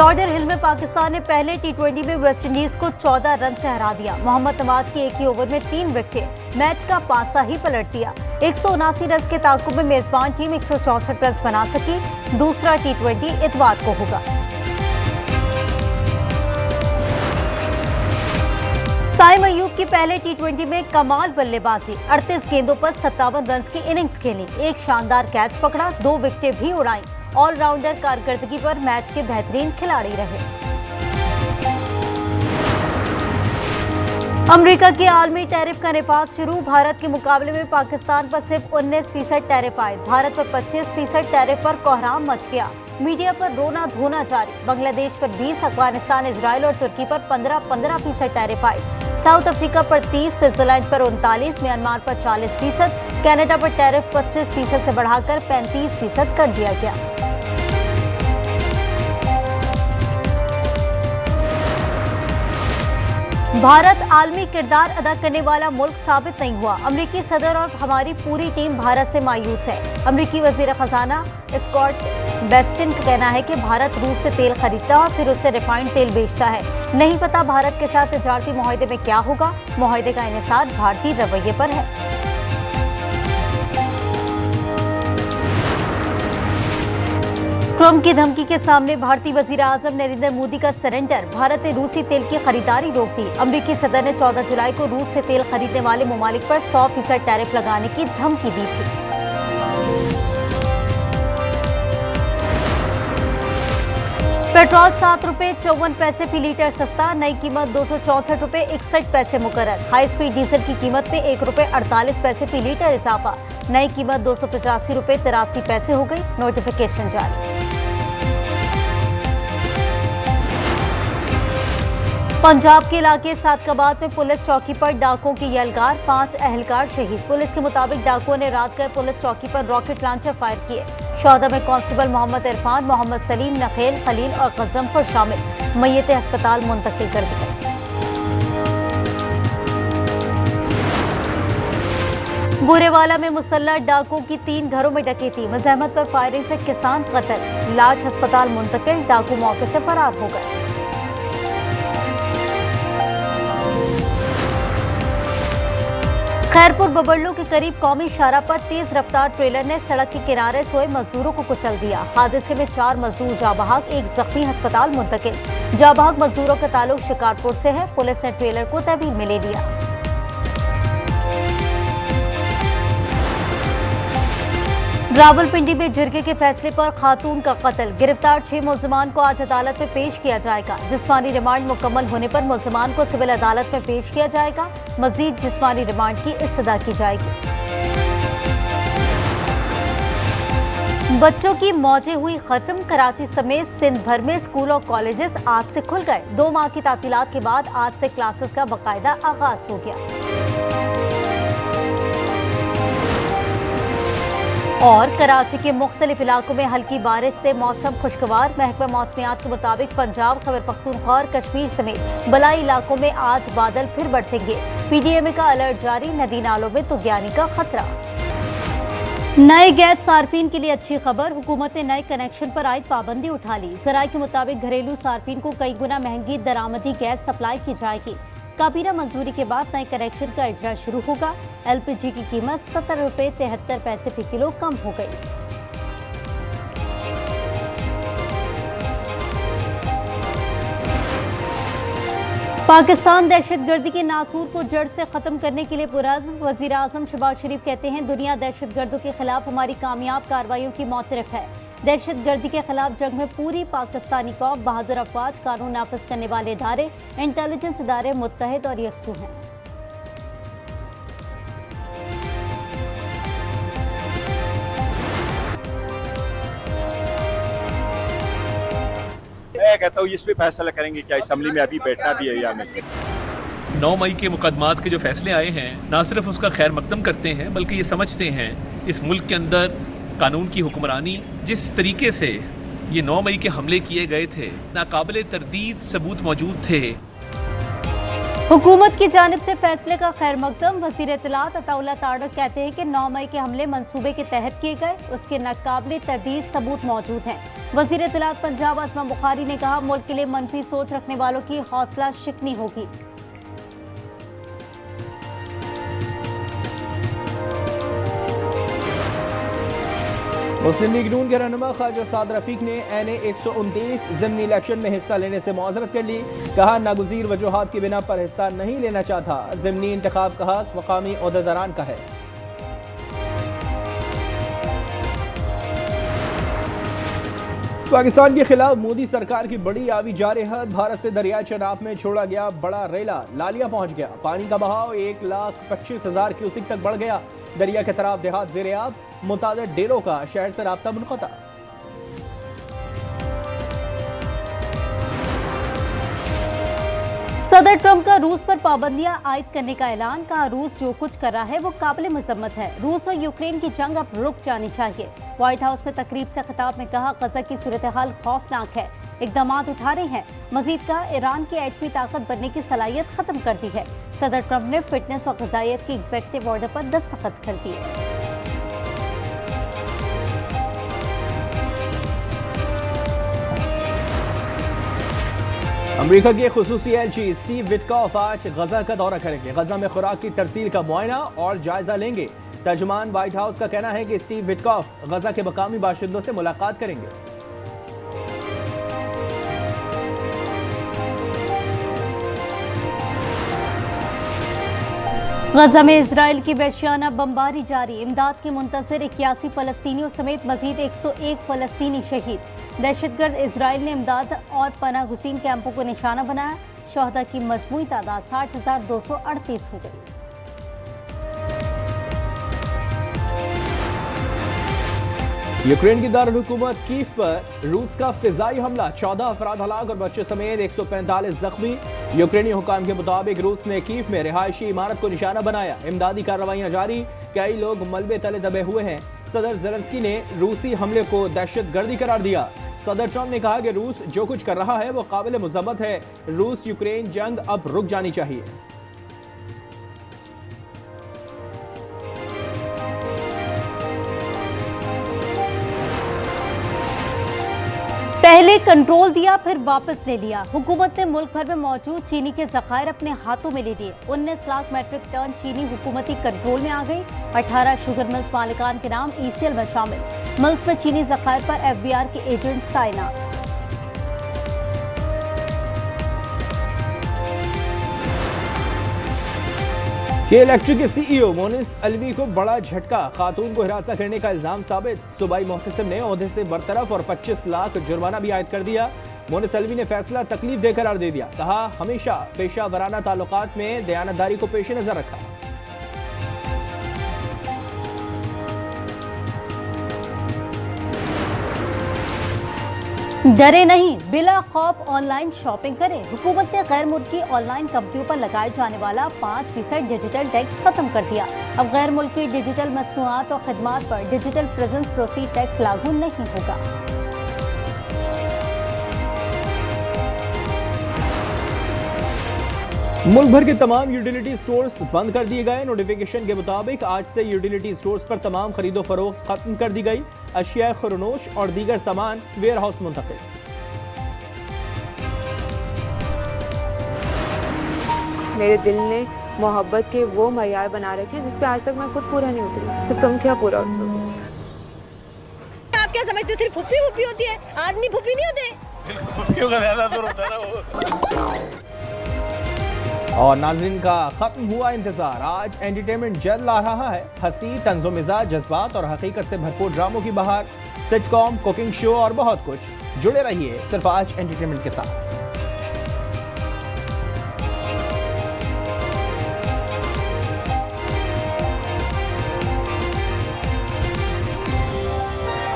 Louder हिल में पाकिस्तान ने पहले टी20 में वेस्टइंडीज को 14 रन से हरा दिया। मोहम्मद नवाज की एक ही ओवर में 3 विकेट मैच का पासा ही पलट दिया। 179 रन के ताकुब में मेजबान टीम 164 रन बना सकी। दूसरा टी20 इतवार को होगा। साइम अयूब की पहले टी20 में कमाल बल्लेबाजी, 38 गेंदों पर 57 रन की इनिंग्स खेली, एक शानदार कैच पकड़ा, 2 विकेटें भी उड़ाई। ऑलराउंडर कारकर्दगी पर मैच के बेहतरीन खिलाड़ी रहे। अमेरिका की आलमी टैरिफ का नफाज शुरू। भारत के मुकाबले में पाकिस्तान पर सिर्फ 19% टैरिफ आए। भारत पर 25% टैरिफ पर कोहराम मच गया। मीडिया पर रोना धोना जारी। बांग्लादेश पर 20, अफगानिस्तान, इजराइल और तुर्की पर 15% टैरिफ आए। साउथ अफ्रीका पर 30, स्विट्जरलैंड पर 39, म्यांमार पर 40%, कनाडा पर टैरिफ 25% से बढ़ाकर 35% कर दिया गया। भारत आलमी किरदार अदा करने वाला मुल्क साबित नहीं हुआ। अमेरिकी सदर और हमारी पूरी टीम भारत से मायूस है। अमेरिकी वजीर खजाना स्कॉट बेस्टिन का कहना है कि भारत रूस से तेल खरीदता है और फिर उसे रिफाइंड तेल बेचता है। नहीं पता भारत के साथ तिजारती मुआहदे में क्या होगा। मुआहदे का इन्हिसार भारतीय रवैये पर है। ट्रंप की धमकी के सामने भारतीय वजीर आजम नरेंद्र मोदी का सरेंडर। भारत ने रूसी तेल की खरीदारी रोक दी। अमेरिकी सदर ने 14 जुलाई को रूस से तेल खरीदने वाले ममालिक पर 100% टैरिफ लगाने की धमकी दी थी। पेट्रोल 7 रुपए 54 पैसे फी लीटर सस्ता, नई कीमत 264 रुपए 61 पैसे मुकर्रर। हाई स्पीड डीजल की कीमत में 1 रुपए 48 पैसे फी लीटर इजाफा, नई कीमत 285 रुपए 83 पैसे हो गई। नोटिफिकेशन जारी। पंजाब के इलाके सादकाबाद में पुलिस चौकी पर डाकुओं की यलगार, 5 अहलकार शहीद। पुलिस के मुताबिक डाकुओं ने रात गए पुलिस चौकी पर रॉकेट लॉन्चर फायर किए। शौहदा में कांस्टेबल मोहम्मद इरफान, मोहम्मद सलीम, नखेल, खलील और गजमफर शामिल। मय्यतें अस्पताल मुंतकिल कर दी। बुरेवाला में मुसल्लह डाकुओं की 3 घरों में डकैती, मजहमत पर फायरिंग से किसान कत्ल, लाश अस्पताल मुंतकिल, डाकू मौके से फरार हो गए। खैरपुर बबरलू के करीब कौमी शाहराह पर तेज रफ्तार ट्रेलर ने सड़क के किनारे सोए मजदूरों को कुचल दिया। हादसे में 4 मजदूर जाबहाक, 1 जख्मी अस्पताल मुंतकिल। जाबहाक मजदूरों का ताल्लुक शिकारपुर से है। पुलिस ने ट्रेलर को तहवील में ले लिया। रावलपिंडी में जिरगे के फैसले पर खातून का कत्ल, गिरफ्तार 6 मुल्जिमान को आज अदालत में पेश किया जाएगा। जिस्मानी रिमांड मुकम्मल होने पर मुल्जिमान को सिविल अदालत में पेश किया जाएगा। मजीद जिस्मानी रिमांड की इस्तदा की जाएगी। बच्चों की मौजें हुई खत्म। कराची समेत सिंध भर में स्कूल और कॉलेजेस आज से खुल गए। 2 माह की तातीलात के बाद आज से क्लासेस का बाकायदा आगाज हो गया। और कराची के मुख्तलिफ इलाकों में हल्की बारिश से मौसम खुशगवार। महकमा मौसमियात के मुताबिक पंजाब, खैबर पख्तूनख्वा और कश्मीर समेत बलाई इलाकों में आज बादल फिर बरसेंगे। पीडीएमए का अलर्ट जारी, नदी नालों में तुगयानी का खतरा। नए गैस सार्फिन के लिए अच्छी खबर, हुकूमत ने नए कनेक्शन पर आयद पाबंदी उठा ली। जराये के मुताबिक घरेलू सार्फिन को कई गुना महंगी दरामदी गैस सप्लाई की जाएगी। काबीना मंजूरी के बाद नए कनेक्शन का इजरा शुरू होगा। एलपीजी की कीमत 70 रुपए 73 पैसे फी किलो कम हो गई। पाकिस्तान दहशतगर्दी के नासूर को जड़ से खत्म करने के लिए पुरअज़्म। वज़ीर आज़म शहबाज शरीफ कहते हैं, दुनिया दहशतगर्दों के खिलाफ हमारी कामयाब कार्रवाइयों की मोतरफ है। दहशतगर्दी के खिलाफ जंग में पूरी पाकिस्तानी कौम, बहादुर अफवाज, कानून नाफिज करने वाले इदारे, इंटेलिजेंस इदारे मुत्तहिद और यकसू हैं। मैं कहता हूँ इस पे फैसला करेंगे क्या असेंबली में, अभी बैठना भी है या नहीं। 9 मई के मुकदमात के जो फैसले आए हैं, ना सिर्फ उसका खैर मकदम करते हैं बल्कि ये समझते हैं इस मुल्क के अंदर कानून की हुक्मरानी जिस तरीके से ये 9 मई के हमले किए गए थे, नाकाबिले तरदीद सबूत मौजूद थे। हुकूमत की जानिब से फैसले का खैर मकदम। वज़ीर इत्तलात अताउल्लाह तारक कहते हैं कि 9 मई के हमले मंसूबे के तहत किए गए, उसके नाकाबिले तरदीद सबूत मौजूद हैं। वज़ीर इत्तलात पंजाब आज़मा बुखारी ने कहा, मुल्क के लिए मनफी सोच रखने वालों की हौसला शिकनी होगी। मुस्लिम लीग नून के रहनुमा ख्वाजा साद रफीक ने NA 129 ज़िमनी इलेक्शन में हिस्सा लेने से मुआज़रत कर ली। कहा, नागुज़ीर वजूहात की बिना पर हिस्सा नहीं लेना चाहता। ज़िमनी इंतखाब का हक मकामी ओहदेदारान का है। पाकिस्तान के खिलाफ मोदी सरकार की बड़ी आबी जारहत। भारत से दरिया चनाब में छोड़ा गया बड़ा रेला लालिया पहुंच गया। पानी का बहाव 1,25,000 क्यूसिक तक बढ़ गया। दरिया के तरफ देहात ज़ेर-ए-आब, मुतादिद डेरों का शहर से राब्ता मुनक़ता। सदर ट्रंप का रूस पर पाबंदियां आयद करने का ऐलान। कहा, रूस जो कुछ कर रहा है वो काबिल मजम्मत है। रूस और यूक्रेन की जंग अब रुक जानी चाहिए। व्हाइट हाउस में तकरीब से खिताब में कहा, गजा की सूरत हाल खौफनाक है, इक़दामात उठा रहे हैं। मजीद कहा, ईरान की एटमी ताकत बनने की सलाहियत खत्म कर दी है। सदर ट्रंप ने फिटनेस और ग़िज़ाइयत की एग्जीक्यूटिव ऑर्डर पर दस्तखत कर दिए। अमेरिका के खुसूसी एलची स्टीव विटकॉफ आज गजा का दौरा करेंगे। गजा में खुराक की तरसील का मुआयना और जायजा लेंगे। तर्जुमान व्हाइट हाउस का कहना है कि स्टीव विटकॉफ गजा के मकामी बाशिंदों से मुलाकात करेंगे। गजा में इजराइल की वहशियाना बमबारी जारी। इमदाद के मुंतज़िर 81 फ़लस्तीनियों समेत मजीद 101 फ़लस्तीनी शहीद। दहशतगर्द इजराइल ने इमदाद और पनाह गुज़ीन कैंपों को निशाना बनाया। शहदा की मजमूई तादाद 60,238 हो गई। यूक्रेन की दारुल-हुकूमत कीव पर रूस का फिजाई हमला, 14 अफराद हलाक और बच्चे समेत 145 जख्मी। यूक्रेनी हुकाम के मुताबिक रूस ने कीव में रिहायशी इमारत को निशाना बनाया। इमदादी कार्रवाइयां जारी, कई लोग मलबे तले दबे हुए हैं। सदर ज़ेलेंस्की ने रूसी हमले को दहशतगर्दी करार दिया। सदर ट्रंप ने कहा कि रूस जो कुछ कर रहा है वो काबिल मुज़म्मत है। रूस यूक्रेन जंग अब रुक जानी चाहिए। पहले कंट्रोल दिया, फिर वापस ले लिया। हुकूमत ने मुल्क भर में मौजूद चीनी के ज़खायर अपने हाथों में ले लिए। 19 लाख मैट्रिक टन चीनी हुकूमती कंट्रोल में आ गई। 18 शुगर मिल्स मालिकान के नाम ECL में शामिल। मिल्स में चीनी ज़खायर पर FBR के एजेंट्स तैनात। के इलेक्ट्रिक के CEO मोनिस अलवी को बड़ा झटका। खातून को हिरासत करने का इल्जाम साबित। सूबाई मोहतसिब ने ओहदे से बरतरफ और 25 लाख जुर्माना भी आयद कर दिया। मोनिस अलवी ने फैसला तकलीफ दे करार दे दिया। कहा, हमेशा पेशा वराना ताल्लुकात में दयानतदारी को पेश नजर रखा। डरे नहीं, बिला खौफ ऑनलाइन शॉपिंग करें। हुकूमत ने गैर मुल्की ऑनलाइन कंपनियों पर लगाए जाने वाला 5% डिजिटल टैक्स खत्म कर दिया। अब गैर मुल्की डिजिटल मसनूआत और खदमात पर डिजिटल प्रेजेंस प्रोसीड टैक्स लागू नहीं होगा। मुल्क भर के तमाम यूटिलिटी स्टोर्स बंद कर दिए गए। नोटिफिकेशन के मुताबिक आज से यूटिलिटी स्टोर्स पर तमाम खरीदो फरोख्त खत्म कर दी गई। अशिया खुरनोश और दीगर सामान वेयर हाउस मुंतकिल। मेरे दिल ने मोहब्बत के वो मयार बना रखे हैं जिस पे आज तक मैं खुद पूरा नहीं उतरी, तो तुम क्या पूरा उतरोगे? आप क्या समझते सिर्फ फुप्पी फुप्पी होती है, आदमी फुप्पी नहीं होते? क्यों का ज्यादा दूर होता है ना वो। और नाज़रीन का खत्म हुआ इंतजार। आज एंटरटेनमेंट जल्द ला रहा है। हंसी, तंज़ो मिजाज, जज्बात और हकीकत से भरपूर ड्रामों की बहार, सिटकॉम, कुकिंग शो और बहुत कुछ। जुड़े रहिए सिर्फ आज एंटरटेनमेंट के साथ।